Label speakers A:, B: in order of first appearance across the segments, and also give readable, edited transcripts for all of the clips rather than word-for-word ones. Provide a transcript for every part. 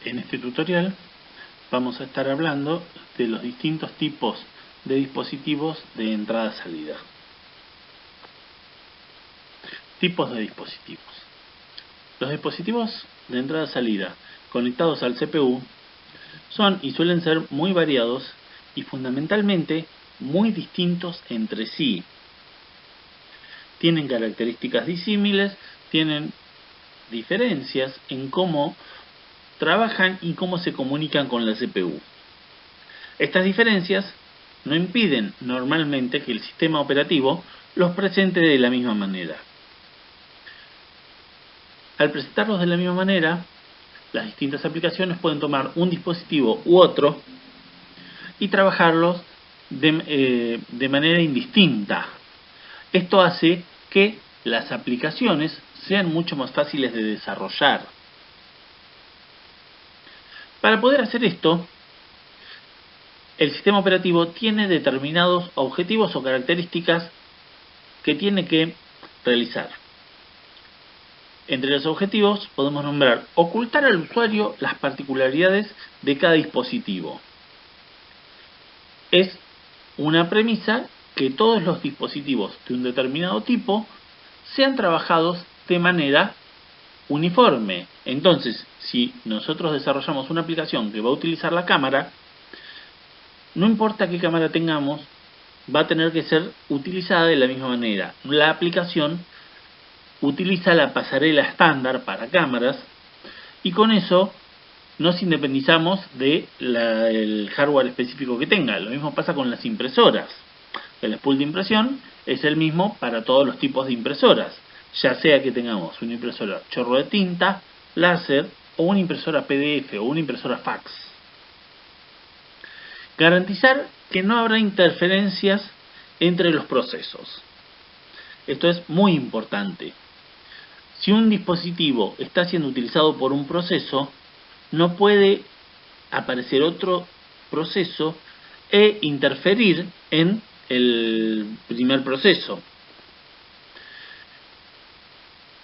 A: En este tutorial vamos a estar hablando de los distintos tipos de dispositivos de entrada-salida. Tipos de dispositivos. Los dispositivos de entrada-salida conectados al CPU son y suelen ser muy variados y fundamentalmente muy distintos entre sí. Tienen características disímiles, tienen diferencias en cómo trabajan y cómo se comunican con la CPU. Estas diferencias no impiden normalmente que el sistema operativo los presente de la misma manera. Al presentarlos de la misma manera, las distintas aplicaciones pueden tomar un dispositivo u otro y trabajarlos de manera indistinta. Esto hace que las aplicaciones sean mucho más fáciles de desarrollar. Para poder hacer esto, el sistema operativo tiene determinados objetivos o características que tiene que realizar. Entre los objetivos podemos nombrar ocultar al usuario las particularidades de cada dispositivo. Es una premisa que todos los dispositivos de un determinado tipo sean trabajados de manera uniforme. Entonces, si nosotros desarrollamos una aplicación que va a utilizar la cámara, no importa qué cámara tengamos, va a tener que ser utilizada de la misma manera. La aplicación utiliza la pasarela estándar para cámaras y con eso nos independizamos del hardware específico que tenga. Lo mismo pasa con las impresoras. El spool de impresión es el mismo para todos los tipos de impresoras, ya sea que tengamos una impresora chorro de tinta, láser o una impresora PDF o una impresora fax. Garantizar que no habrá interferencias entre los procesos. Esto es muy importante. Si un dispositivo está siendo utilizado por un proceso, no puede aparecer otro proceso e interferir en el primer proceso.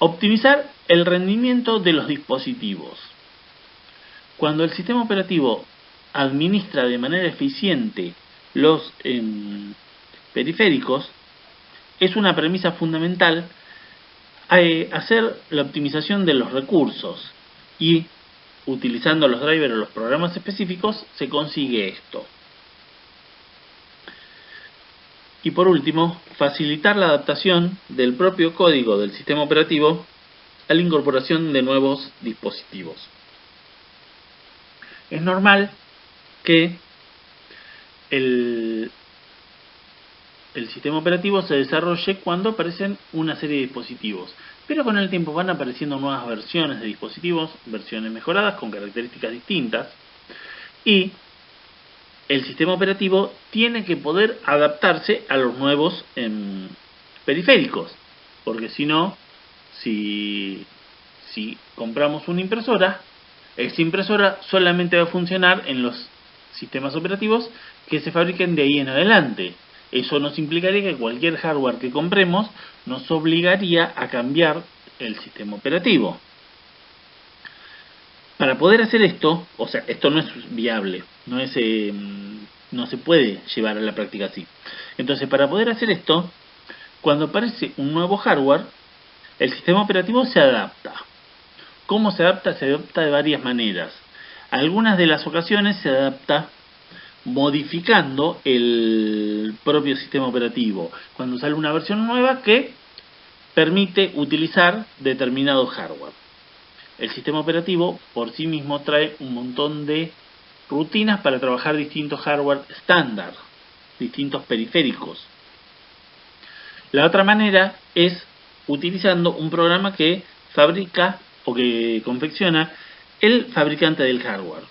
A: Optimizar el rendimiento de los dispositivos. Cuando el sistema operativo administra de manera eficiente los periféricos, es una premisa fundamental hacer la optimización de los recursos y utilizando los drivers o los programas específicos se consigue esto. Y por último, facilitar la adaptación del propio código del sistema operativo a la incorporación de nuevos dispositivos. Es normal que el sistema operativo se desarrolle cuando aparecen una serie de dispositivos, pero con el tiempo van apareciendo nuevas versiones de dispositivos, versiones mejoradas con características distintas, y el sistema operativo tiene que poder adaptarse a los nuevos periféricos, porque si no, si compramos una impresora, esa impresora solamente va a funcionar en los sistemas operativos que se fabriquen de ahí en adelante. Eso nos implicaría que cualquier hardware que compremos nos obligaría a cambiar el sistema operativo. Para poder hacer esto, o sea, esto no es viable, no se puede llevar a la práctica así. Entonces, para poder hacer esto, cuando aparece un nuevo hardware, el sistema operativo se adapta. ¿Cómo se adapta? Se adapta de varias maneras. Algunas de las ocasiones se adapta modificando el propio sistema operativo. Cuando sale una versión nueva que permite utilizar determinado hardware. El sistema operativo por sí mismo trae un montón de rutinas para trabajar distintos hardware estándar, distintos periféricos. La otra manera es utilizando un programa que fabrica o que confecciona el fabricante del hardware.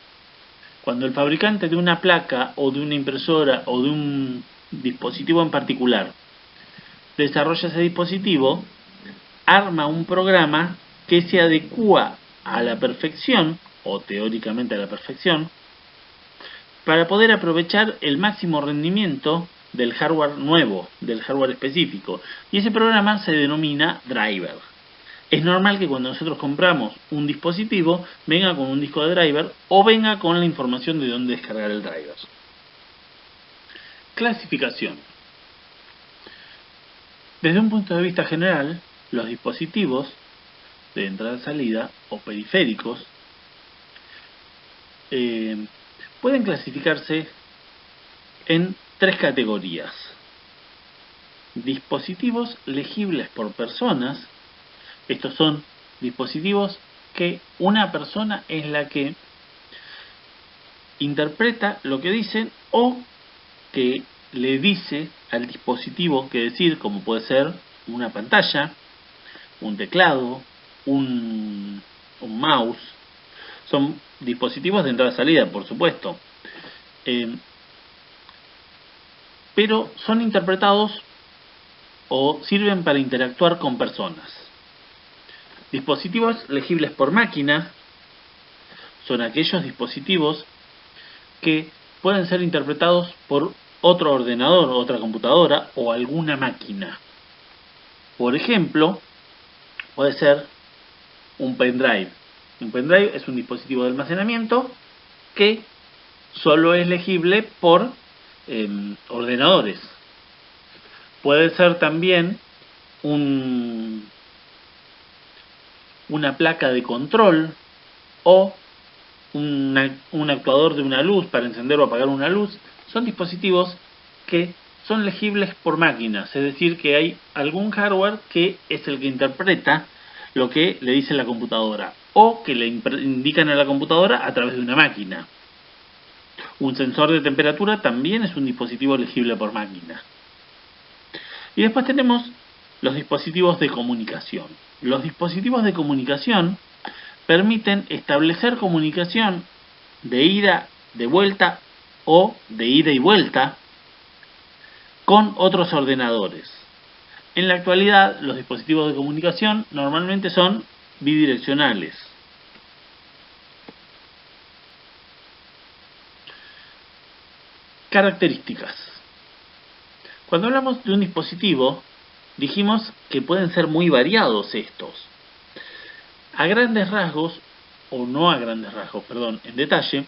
A: Cuando el fabricante de una placa o de una impresora o de un dispositivo en particular desarrolla ese dispositivo, arma un programa que se adecúa a la perfección, o teóricamente a la perfección, para poder aprovechar el máximo rendimiento del hardware nuevo, del hardware específico. Y ese programa se denomina driver. Es normal que cuando nosotros compramos un dispositivo venga con un disco de driver o venga con la información de dónde descargar el driver. Clasificación. Desde un punto de vista general, los dispositivos de entrada-salida o periféricos pueden clasificarse en tres categorías. Dispositivos legibles por personas. Estos son dispositivos que una persona es la que interpreta lo que dicen o que le dice al dispositivo qué decir, como puede ser una pantalla, un teclado, un mouse. Son dispositivos de entrada-salida, por supuesto. Pero son interpretados o sirven para interactuar con personas. Dispositivos legibles por máquina son aquellos dispositivos que pueden ser interpretados por otro ordenador, otra computadora o alguna máquina. Por ejemplo, puede ser un pendrive. Un pendrive es un dispositivo de almacenamiento que solo es legible por ordenadores. Puede ser también una placa de control o un actuador de una luz para encender o apagar una luz. Son dispositivos que son legibles por máquinas, es decir, que hay algún hardware que es el que interpreta lo que le dice la computadora o que le indican a la computadora a través de una máquina. Un sensor de temperatura también es un dispositivo legible por máquina. Y después tenemos los dispositivos de comunicación. Los dispositivos de comunicación permiten establecer comunicación de ida, de vuelta o de ida y vuelta con otros ordenadores. En la actualidad, los dispositivos de comunicación normalmente son bidireccionales. Características. Cuando hablamos de un dispositivo, dijimos que pueden ser muy variados estos. A grandes rasgos, o no a grandes rasgos, perdón, en detalle,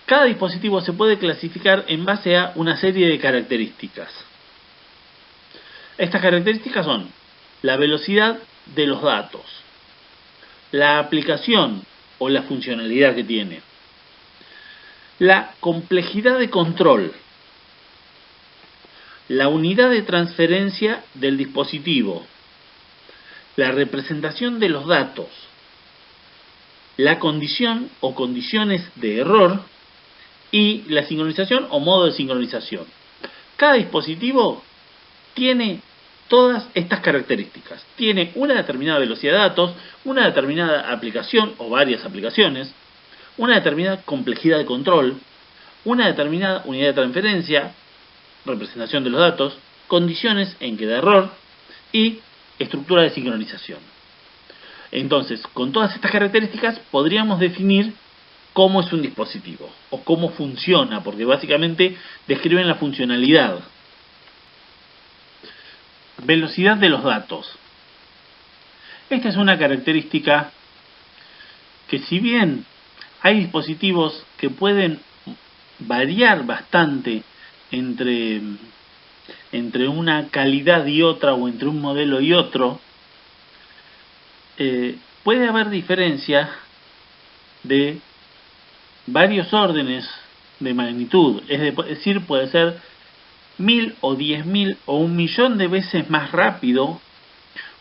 A: cada dispositivo se puede clasificar en base a una serie de características. Estas características son la velocidad de los datos, la aplicación o la funcionalidad que tiene, la complejidad de control, la unidad de transferencia del dispositivo, la representación de los datos, la condición o condiciones de error y la sincronización o modo de sincronización. Cada dispositivo tiene todas estas características. Tiene una determinada velocidad de datos, una determinada aplicación o varias aplicaciones, una determinada complejidad de control, una determinada unidad de transferencia, representación de los datos, condiciones en que da error y estructura de sincronización. Entonces, con todas estas características podríamos definir cómo es un dispositivo o cómo funciona, porque básicamente describen la funcionalidad. Velocidad de los datos. Esta es una característica que, si bien hay dispositivos que pueden variar bastante entre una calidad y otra o entre un modelo y otro, puede haber diferencia de varios órdenes de magnitud, es decir, puede ser 1000 o 10.000 o 1.000.000 de veces más rápido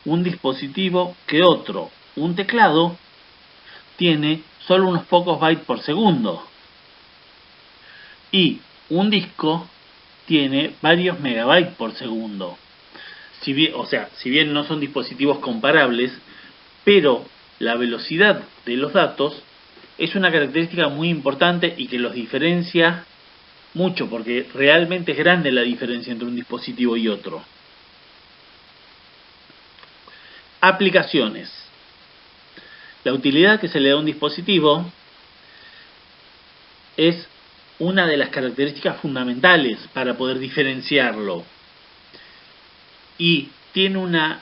A: un dispositivo que otro. Un teclado tiene solo unos pocos bytes por segundo y un disco tiene varios megabytes por segundo. Si bien no son dispositivos comparables, pero la velocidad de los datos es una característica muy importante y que los diferencia mucho, porque realmente es grande la diferencia entre un dispositivo y otro. Aplicaciones. La utilidad que se le da a un dispositivo es una de las características fundamentales para poder diferenciarlo y tiene una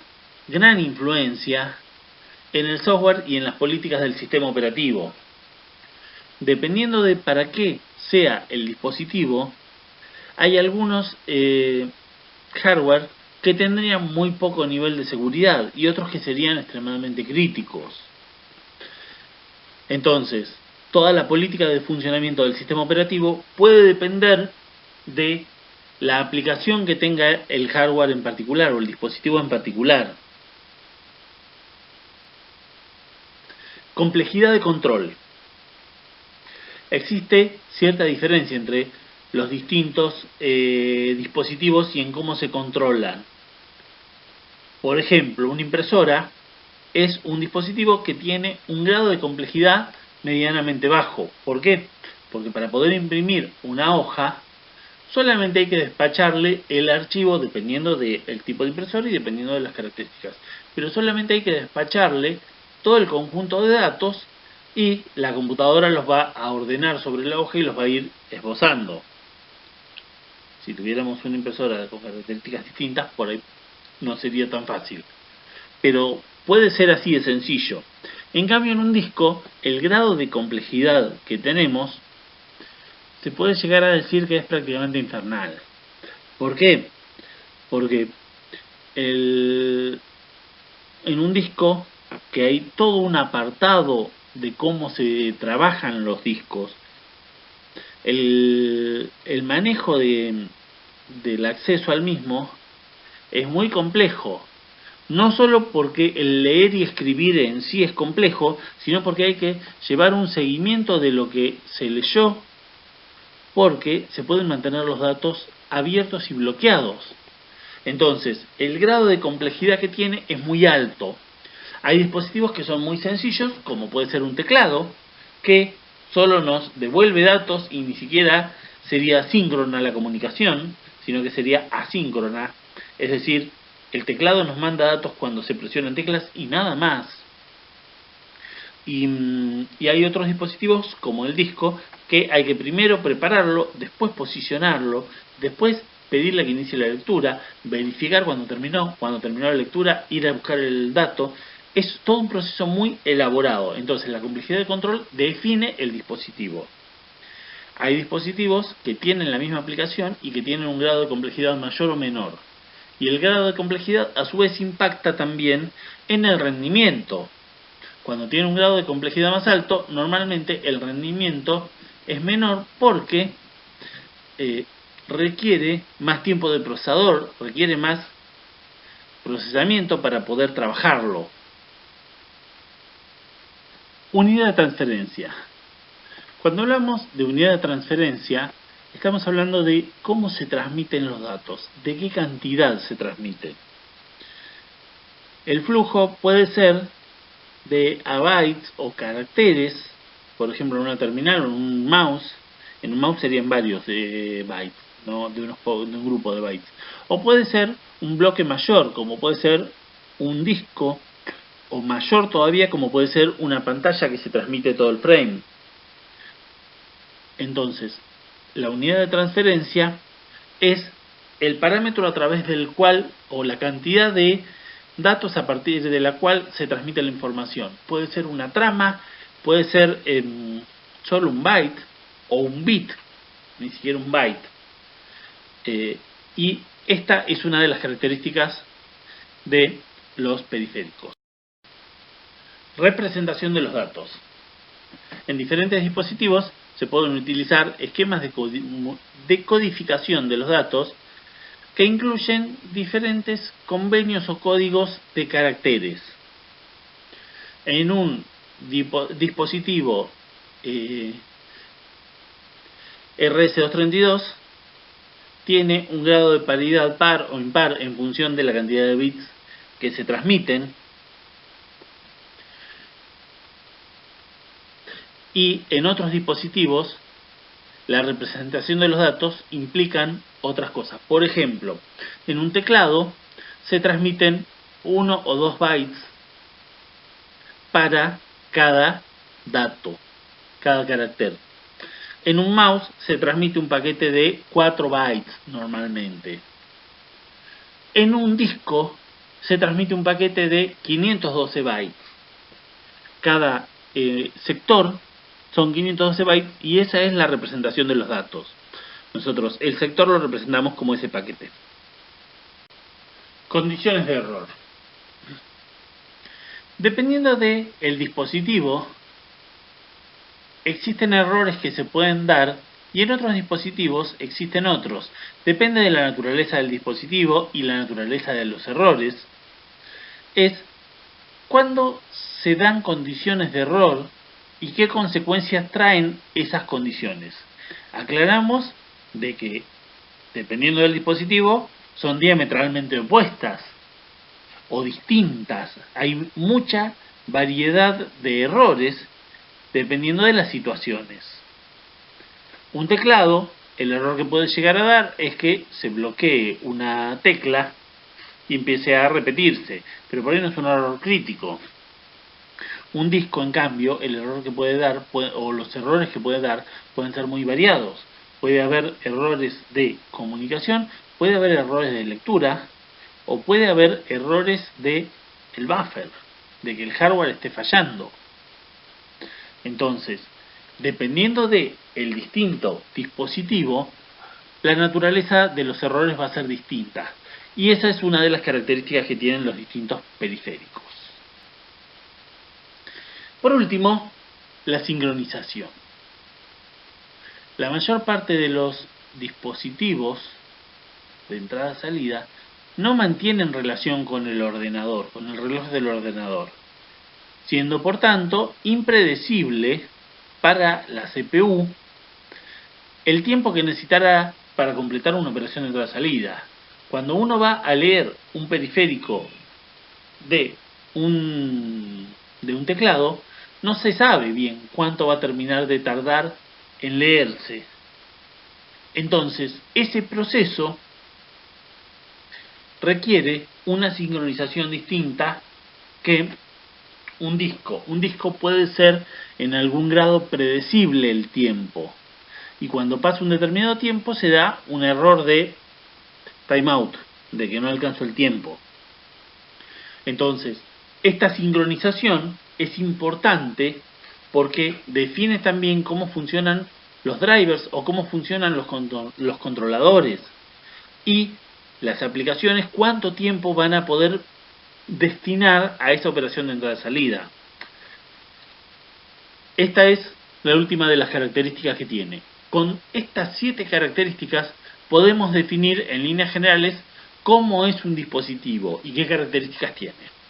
A: gran influencia en el software y en las políticas del sistema operativo. Dependiendo de para qué sea el dispositivo, hay algunos hardware que tendrían muy poco nivel de seguridad y otros que serían extremadamente críticos. Entonces, toda la política de funcionamiento del sistema operativo puede depender de la aplicación que tenga el hardware en particular o el dispositivo en particular. Complejidad de control. Existe cierta diferencia entre los distintos dispositivos y en cómo se controlan. Por ejemplo, una impresora es un dispositivo que tiene un grado de complejidad medianamente bajo. ¿Por qué? Porque para poder imprimir una hoja solamente hay que despacharle el archivo dependiendo del tipo de impresora y dependiendo de las características. Pero solamente hay que despacharle todo el conjunto de datos y la computadora los va a ordenar sobre la hoja y los va a ir esbozando. Si tuviéramos una impresora con características distintas, por ahí no sería tan fácil. Pero puede ser así de sencillo. En cambio, en un disco, el grado de complejidad que tenemos se puede llegar a decir que es prácticamente infernal. ¿Por qué? Porque en un disco que hay todo un apartado de cómo se trabajan los discos, el manejo del acceso al mismo es muy complejo. No solo porque el leer y escribir en sí es complejo, sino porque hay que llevar un seguimiento de lo que se leyó, porque se pueden mantener los datos abiertos y bloqueados. Entonces, el grado de complejidad que tiene es muy alto. Hay dispositivos que son muy sencillos, como puede ser un teclado, que solo nos devuelve datos y ni siquiera sería síncrona la comunicación, sino que sería asíncrona. Es decir, el teclado nos manda datos cuando se presionan teclas y nada más. Y hay otros dispositivos como el disco que hay que primero prepararlo, después posicionarlo, después pedirle que inicie la lectura, verificar cuando terminó la lectura, ir a buscar el dato. Es todo un proceso muy elaborado. Entonces la complejidad de control define el dispositivo. Hay dispositivos que tienen la misma aplicación y que tienen un grado de complejidad mayor o menor. Y el grado de complejidad a su vez impacta también en el rendimiento. Cuando tiene un grado de complejidad más alto, normalmente el rendimiento es menor porque requiere más tiempo del procesador, requiere más procesamiento para poder trabajarlo. Unidad de transferencia. Cuando hablamos de unidad de transferencia, estamos hablando de cómo se transmiten los datos, de qué cantidad se transmite. El flujo puede ser de a bytes o caracteres, por ejemplo en una terminal o en un mouse. En un mouse serían varios bytes, ¿no? de un grupo de bytes. O puede ser un bloque mayor, como puede ser un disco, o mayor todavía, como puede ser una pantalla que se transmite todo el frame. Entonces, la unidad de transferencia es el parámetro a través del cual, o la cantidad de datos a partir de la cual se transmite la información. Puede ser una trama, puede ser solo un byte o un bit, ni siquiera un byte. Y esta es una de las características de los periféricos. Representación de los datos. En diferentes dispositivos se pueden utilizar esquemas de codificación de los datos que incluyen diferentes convenios o códigos de caracteres. En un dispositivo RS-232 tiene un grado de paridad par o impar en función de la cantidad de bits que se transmiten, y en otros dispositivos la representación de los datos implican otras cosas. Por ejemplo, en un teclado se transmiten 1 o 2 bytes para cada dato, cada carácter. En un mouse se transmite un paquete de 4 bytes normalmente. En un disco se transmite un paquete de 512 bytes. cada sector son 512 bytes y esa es la representación de los datos. Nosotros el sector lo representamos como ese paquete. Condiciones de error. Dependiendo del dispositivo, existen errores que se pueden dar y en otros dispositivos existen otros. Depende de la naturaleza del dispositivo y la naturaleza de los errores. Es cuándo se dan condiciones de error y qué consecuencias traen esas condiciones. Aclaramos de que, dependiendo del dispositivo, son diametralmente opuestas o distintas. Hay mucha variedad de errores dependiendo de las situaciones. Un teclado, el error que puede llegar a dar es que se bloquee una tecla y empiece a repetirse, pero por ahí no es un error crítico. Un disco, en cambio, el error que puede dar, o los errores que puede dar, pueden ser muy variados. Puede haber errores de comunicación, puede haber errores de lectura, o puede haber errores de el buffer, de que el hardware esté fallando. Entonces, dependiendo de el distinto dispositivo, la naturaleza de los errores va a ser distinta. Y esa es una de las características que tienen los distintos periféricos. Por último, la sincronización. La mayor parte de los dispositivos de entrada-salida no mantienen relación con el ordenador, con el reloj del ordenador, siendo por tanto impredecible para la CPU el tiempo que necesitará para completar una operación de entrada-salida. Cuando uno va a leer un periférico de un teclado, no se sabe bien cuánto va a terminar de tardar en leerse. Entonces, ese proceso requiere una sincronización distinta que un disco. Un disco puede ser en algún grado predecible el tiempo. Y cuando pasa un determinado tiempo se da un error de timeout, de que no alcanzó el tiempo. Entonces, esta sincronización es importante porque define también cómo funcionan los drivers o cómo funcionan los controladores y las aplicaciones, cuánto tiempo van a poder destinar a esa operación de entrada-salida. Esta es la última de las características que tiene. Con estas 7 características podemos definir en líneas generales cómo es un dispositivo y qué características tiene.